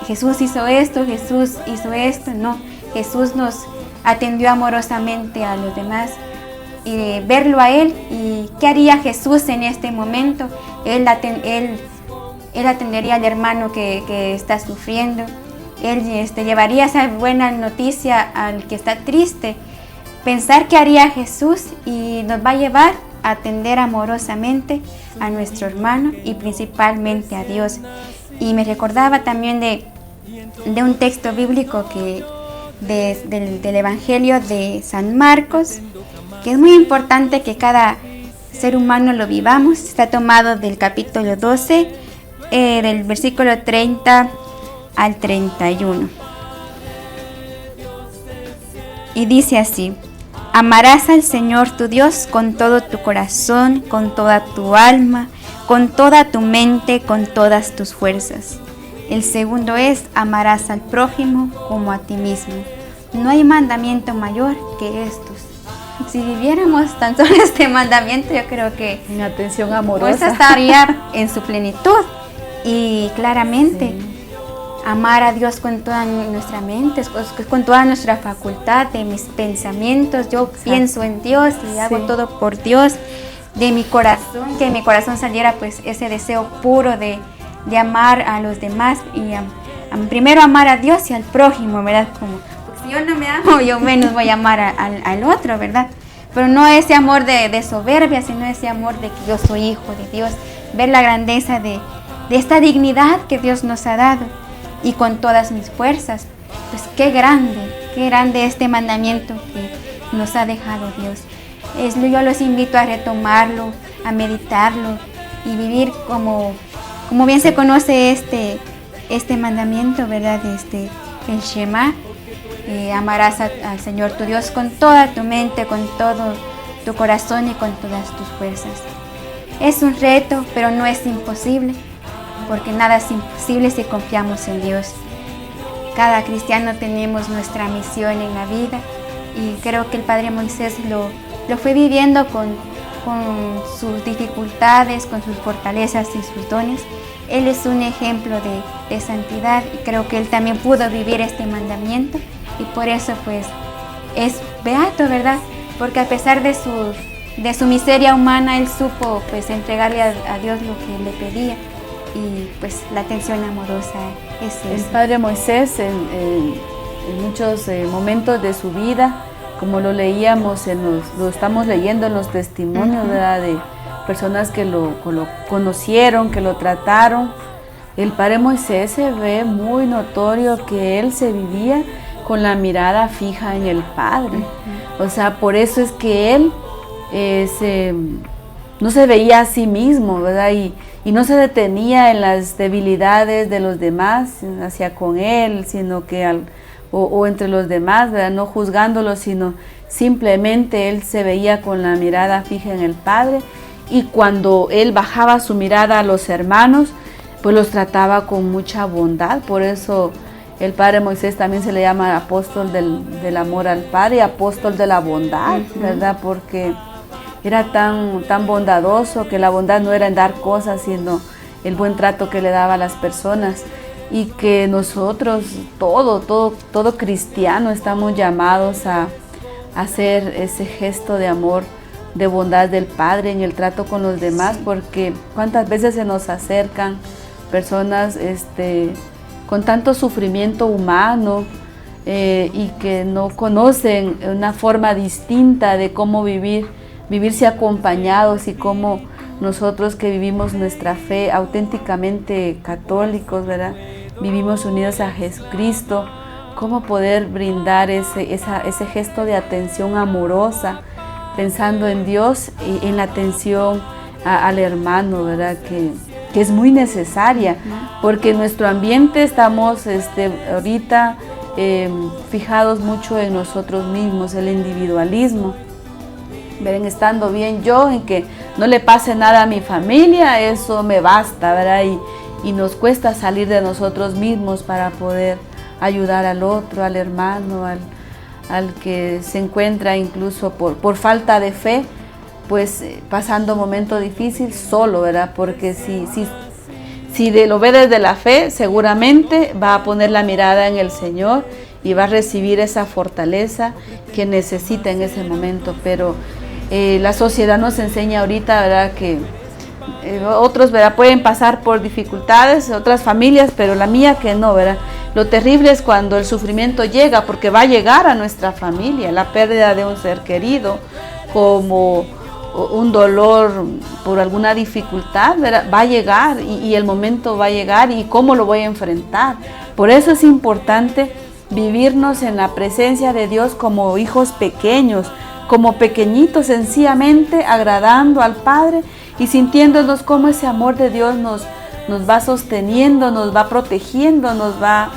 Jesús hizo esto, no, Jesús nos atendió amorosamente a los demás, y verlo a Él. ¿Y qué haría Jesús en este momento? Él atendería al hermano que está sufriendo, Él llevaría esa buena noticia al que está triste. Pensar qué haría Jesús, y nos va a llevar a atender amorosamente a nuestro hermano y principalmente a Dios. Y me recordaba también de un texto bíblico del Evangelio de San Marcos, que es muy importante que cada ser humano lo vivamos. Está tomado del capítulo 12, del versículo 30 al 31. Y dice así: amarás al Señor tu Dios con todo tu corazón, con toda tu alma, con toda tu mente, con todas tus fuerzas. El segundo es: amarás al prójimo como a ti mismo. No hay mandamiento mayor que estos. Si viviéramos tan solo este mandamiento, yo creo que en atención amorosa, pues estaría en su plenitud. Y claramente, amar a Dios con toda nuestra mente, con toda nuestra facultad, de mis pensamientos. Yo pienso en Dios y hago todo por Dios. De mi corazón, que de mi corazón saliera pues ese deseo puro de amar a los demás, y primero amar a Dios y al prójimo, ¿verdad? Porque si yo no me amo, yo menos voy a amar al otro, ¿verdad? Pero no ese amor de soberbia, sino ese amor de que yo soy hijo de Dios, ver la grandeza de esta dignidad que Dios nos ha dado, y con todas mis fuerzas. Pues qué grande este mandamiento que nos ha dejado Dios. Yo los invito a retomarlo, a meditarlo y vivir como bien se conoce este mandamiento, ¿verdad? El Shema. Amarás al Señor tu Dios con toda tu mente, con todo tu corazón y con todas tus fuerzas. Es un reto, pero no es imposible, porque nada es imposible si confiamos en Dios. Cada cristiano tenemos nuestra misión en la vida, y creo que el Padre Moisés lo fue viviendo con sus dificultades, con sus fortalezas y sus dones. Él es un ejemplo de santidad, y creo que él también pudo vivir este mandamiento, y por eso pues es beato, ¿verdad? Porque a pesar de su miseria humana, él supo pues entregarle a Dios lo que le pedía, y pues la atención amorosa es eso. El Padre Moisés en muchos momentos de su vida, como lo leíamos, lo estamos leyendo en los testimonios, ¿verdad? De personas que lo conocieron, que lo trataron. El Padre Moisés se ve muy notorio que él se vivía con la mirada fija en el Padre. O sea, por eso es que él no se veía a sí mismo, ¿verdad? Y no se detenía en las debilidades de los demás hacia con él, sino que o entre los demás, ¿verdad? No juzgándolos, sino simplemente él se veía con la mirada fija en el Padre, y cuando él bajaba su mirada a los hermanos, pues los trataba con mucha bondad. Por eso el Padre Moisés también se le llama apóstol del amor al Padre y apóstol de la bondad, ¿verdad? Porque era tan bondadoso, que la bondad no era en dar cosas, sino el buen trato que le daba a las personas. Y que nosotros, todo cristiano, estamos llamados a hacer ese gesto de amor, de bondad del Padre en el trato con los demás, porque cuántas veces se nos acercan personas con tanto sufrimiento humano y que no conocen una forma distinta de cómo vivirse acompañados, y cómo nosotros que vivimos nuestra fe auténticamente católicos, ¿verdad? Vivimos unidos a Jesucristo, cómo poder brindar ese gesto de atención amorosa, pensando en Dios y en la atención al hermano, ¿verdad? Que es muy necesaria, porque en nuestro ambiente estamos ahorita fijados mucho en nosotros mismos, el individualismo. Ven, estando bien yo, en que no le pase nada a mi familia, eso me basta, ¿verdad? Y nos cuesta salir de nosotros mismos para poder ayudar al otro, al hermano, al que se encuentra incluso por falta de fe, pues pasando un momento difícil solo, ¿verdad? Porque si lo ve desde la fe, seguramente va a poner la mirada en el Señor y va a recibir esa fortaleza que necesita en ese momento. Pero la sociedad nos enseña ahorita, ¿verdad?, que otros, ¿verdad?, pueden pasar por dificultades, otras familias, pero la mía que no, ¿verdad? Lo terrible es cuando el sufrimiento llega, porque va a llegar a nuestra familia, la pérdida de un ser querido, como un dolor por alguna dificultad, ¿verdad?, va a llegar y el momento va a llegar, y cómo lo voy a enfrentar. Por eso es importante vivirnos en la presencia de Dios como hijos pequeños, como pequeñitos, sencillamente agradando al Padre y sintiéndonos como ese amor de Dios nos va sosteniendo, nos va protegiendo, nos va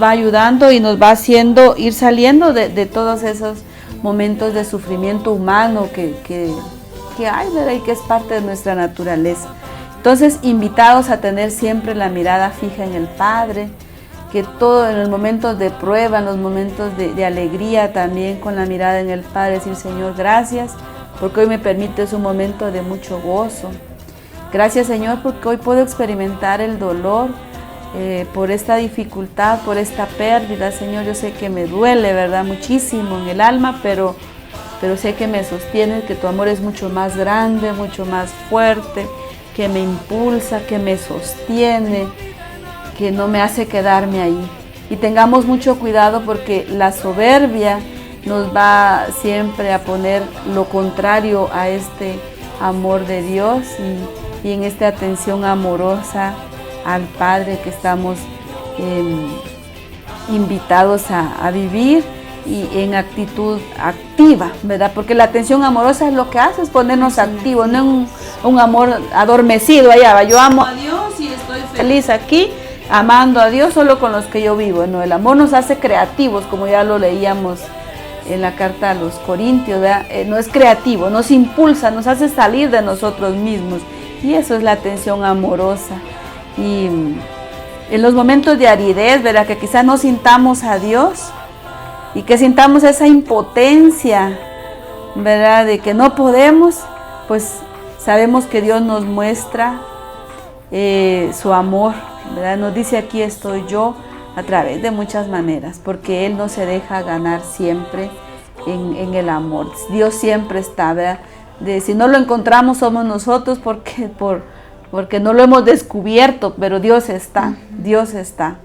ayudando y nos va haciendo ir saliendo de todos esos momentos de sufrimiento humano que hay, ¿verdad?, y que es parte de nuestra naturaleza. Entonces, invitados a tener siempre la mirada fija en el Padre, que todo en los momentos de prueba, en los momentos de alegría, también con la mirada en el Padre, decir: Señor, gracias, porque hoy me permites un momento de mucho gozo. Gracias, Señor, porque hoy puedo experimentar el dolor por esta dificultad, por esta pérdida. Señor, yo sé que me duele, ¿verdad?, muchísimo en el alma, pero sé que me sostiene, que tu amor es mucho más grande, mucho más fuerte, que me impulsa, que me sostiene, que no me hace quedarme ahí. Y tengamos mucho cuidado, porque la soberbia nos va siempre a poner lo contrario a este amor de Dios y en esta atención amorosa al Padre que estamos invitados a vivir, y en actitud activa, ¿verdad? Porque la atención amorosa es lo que hace, es ponernos activos, no un amor adormecido allá va. Yo amo a Dios y estoy feliz aquí, amando a Dios solo con los que yo vivo. No, el amor nos hace creativos, como ya lo leíamos en la carta a los Corintios, ¿verdad? No es creativo, nos impulsa, nos hace salir de nosotros mismos, y eso es la atención amorosa. Y en los momentos de aridez, ¿verdad?, que quizás no sintamos a Dios y que sintamos esa impotencia, ¿verdad?, de que no podemos, pues sabemos que Dios nos muestra su amor, ¿verdad? Nos dice: aquí estoy yo, a través de muchas maneras, porque Él no se deja ganar siempre en el amor. Dios siempre está, ¿verdad? Si no lo encontramos somos nosotros porque no lo hemos descubierto, pero Dios está, Dios está.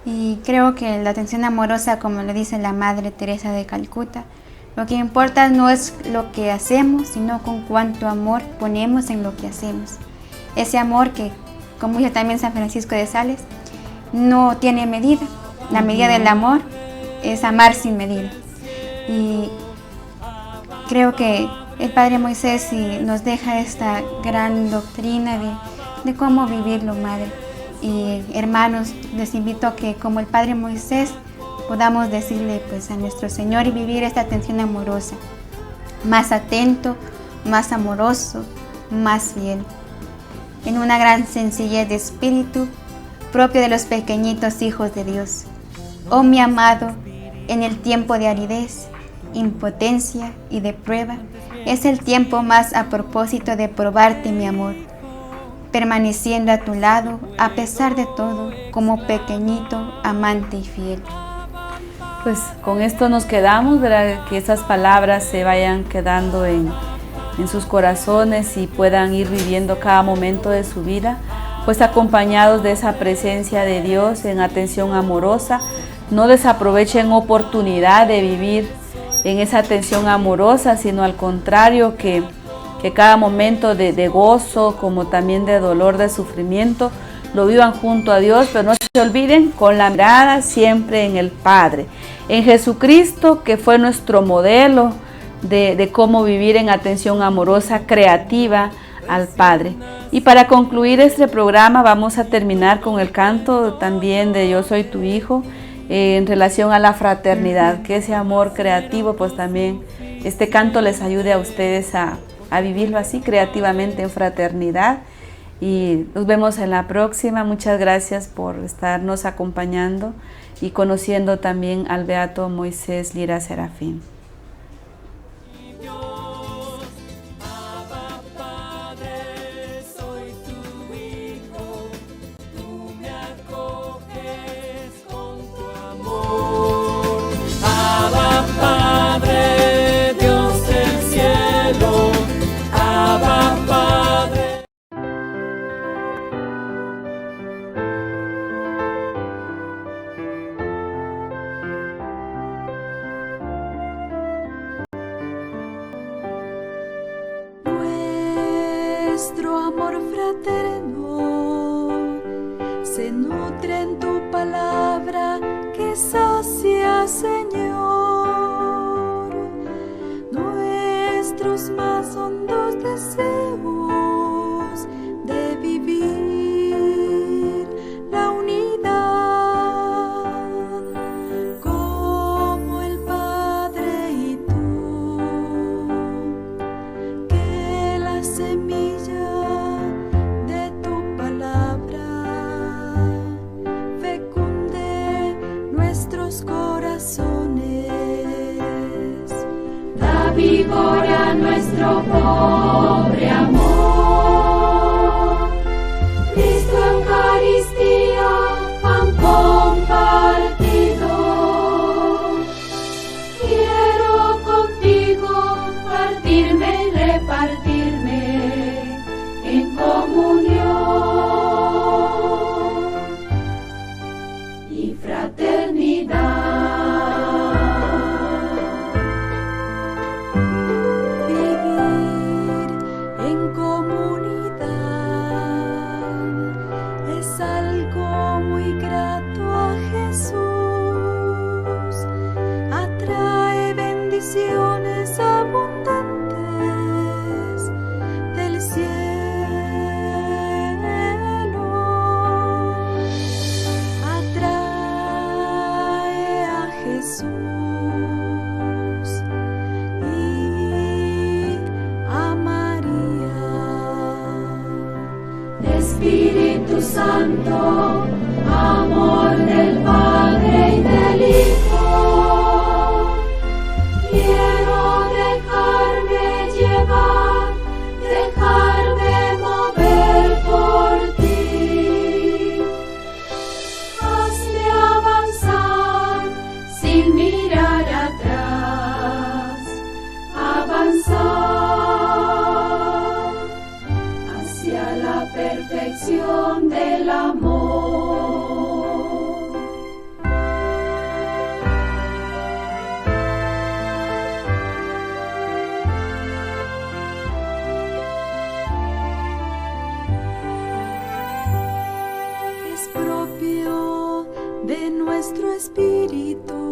Y creo que la atención amorosa, como lo dice la Madre Teresa de Calcuta, lo que importa no es lo que hacemos, sino con cuánto amor ponemos en lo que hacemos. Ese amor que, como dice también San Francisco de Sales, no tiene medida. La medida del amor es amar sin medida. Y creo que el Padre Moisés nos deja esta gran doctrina de cómo vivirlo, Madre. Y hermanos, les invito a que, como el Padre Moisés, podamos decirle pues a nuestro Señor y vivir esta atención amorosa, más atento, más amoroso, más fiel, en una gran sencillez de espíritu propio de los pequeñitos hijos de Dios. Oh mi amado, en el tiempo de aridez, impotencia y de prueba, es el tiempo más a propósito de probarte mi amor, permaneciendo a tu lado a pesar de todo, como pequeñito, amante y fiel. Pues con esto nos quedamos, ¿verdad? Que esas palabras se vayan quedando en sus corazones y puedan ir viviendo cada momento de su vida, pues acompañados de esa presencia de Dios en atención amorosa. No desaprovechen oportunidad de vivir en esa atención amorosa, sino al contrario, que cada momento de gozo, como también de dolor, de sufrimiento, lo vivan junto a Dios, pero no se olviden con la mirada siempre en el Padre, en Jesucristo, que fue nuestro modelo de cómo vivir en atención amorosa, creativa al Padre. Y para concluir este programa vamos a terminar con el canto también de Yo Soy Tu Hijo, en relación a la fraternidad, que ese amor creativo, pues también este canto les ayude a ustedes a vivirlo así creativamente en fraternidad. Y nos vemos en la próxima. Muchas gracias por estarnos acompañando y conociendo también al Beato Moisés Lira Serafín. Padre, Dios del cielo, Abba Padre. Nuestro amor fraterno se nutre en tu palabra que sacia, Señor, nuestros más hondos deseos de vivir la unidad, como el Padre y tú, que la semilla de tu palabra fecunde nuestros corazones, da vigor a nuestro pobre amor. Cristo Eucaristía han compartido. Quiero contigo partirme y repartirme en comunión y fraternidad. Vivir en comunidad es algo muy grato a Jesús. Atrae bendiciones abundantes del cielo. Atrae a Jesús y a María. Espíritu Santo, amor del Padre y del Hijo, quiero dejarme llevar, dejarme mover por ti. Hazme avanzar sin mirar atrás, avanzar hacia la perfección del amor. Es propio de nuestro espíritu